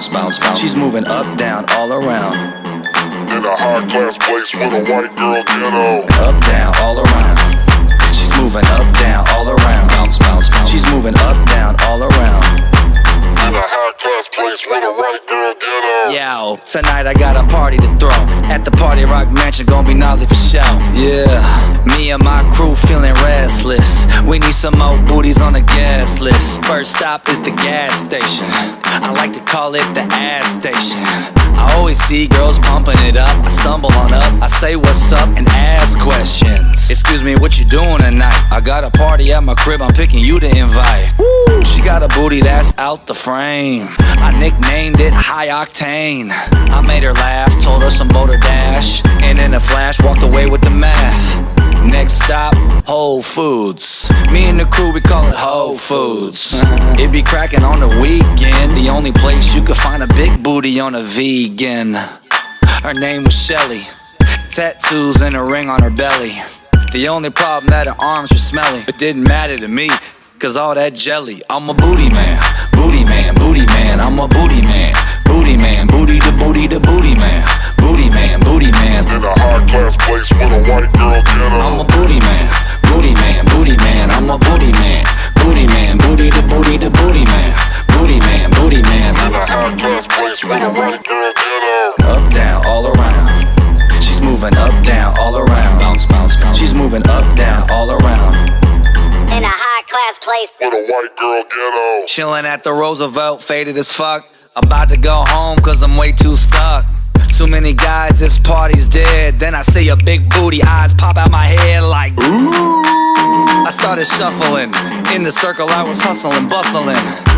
bounce, bounce, bounce. She's moving up, down, all around. In a high-class place with a white girl ghetto. Up, down, all around. She's moving up, down, all around. Bounce, bounce, bounce. She's moving up, down, all around. In a high-class place with a white girl ghetto. Yo, tonight I got a party to throw. At the Party Rock Mansion, gon' be gnarly for show. Yeah, me and my crew feeling restless. We need some more booties on the gas list. First stop is the gas station. I like to call it the ass station. I always see girls pumping it up. I stumble on up, I say what's up and ask questions. Excuse me, what you doing tonight? I got a party at my crib, I'm picking you to invite. Woo! She got a booty that's out the frame. I nicknamed it High Octane. I made her laugh, told her some motor dash, and in a flash walked away with the math. Next stop, Whole Foods. Me and the crew, we call it Whole Foods. It be cracking on the weekend. The only place you could find a big booty on a vegan. Her name was Shelly. Tattoos and a ring on her belly. The only problem that her arms were smelly. It didn't matter to me, cause all that jelly. I'm a booty man, booty man, booty man. I'm a booty man, booty man, booty to booty to booty man. Booty man, booty man. In a high-class place with a white girl ghetto. I'm a booty man, booty man, booty man. I'm a booty man, booty man, booty to booty to booty man. Booty man, booty man. In a high-class place with a white girl ghetto. Up, down, all around. She's moving up, down, all around. Bounce, bounce, bounce. She's moving up, down, all around. In a high-class place with a white girl ghetto. Chillin' at the Roosevelt, faded as fuck. About to go home cause I'm way too stuck. Too many guys, this party's dead. Then I see a big booty, eyes pop out my head like ooh. I started shuffling, in the circle I was hustling, bustling.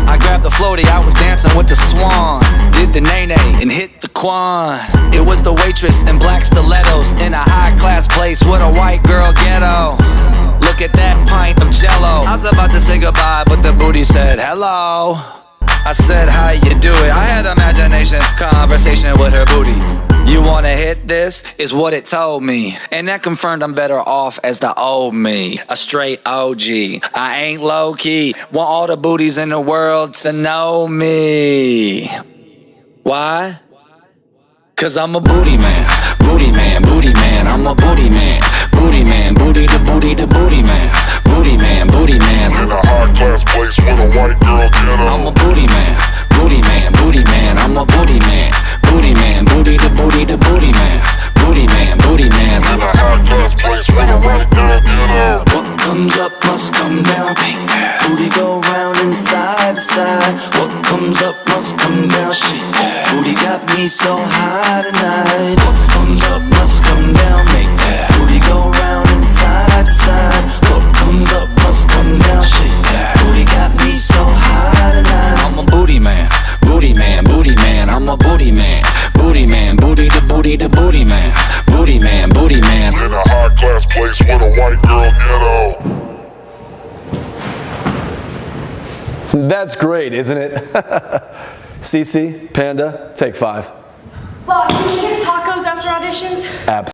I grabbed the floaty, I was dancing with the swan. Did the nay-nay and hit the quan. It was the waitress in black stilettos. In a high-class place with a white girl ghetto. Look at that pint of jello. I was about to say goodbye, but the booty said hello. I said, how you do it? I had imagination, conversation with her booty. You wanna hit this? Is what it told me. And that confirmed I'm better off as the old me. A straight OG. I ain't low-key. Want all the booties in the world to know me. Why? Cause I'm a booty man. Booty man, booty man. I'm a booty man. Booty man, booty to booty to booty man. Booty man, booty man. In a high-class place with a white girl ghetto. I'm a booty man, booty man, booty man. I'm a booty man, booty man, booty to booty to booty man. Booty man, booty man. In a high-class place with a white girl ghetto. What comes up must come down. Booty go round and side to side. What comes up must come down. Shit, booty got me so high tonight. What comes up must come down. Make that booty go round and side to side. What comes up must come down. Shit, booty got me so high tonight. I'm a booty man, booty man, booty man. I'm a booty man, booty man, booty to booty to booty man. Booty man, booty man. In a high-class place with a white girl ghetto. That's great, isn't it? Cece, Panda, take 5. Boss, can we get tacos after auditions? Absolutely.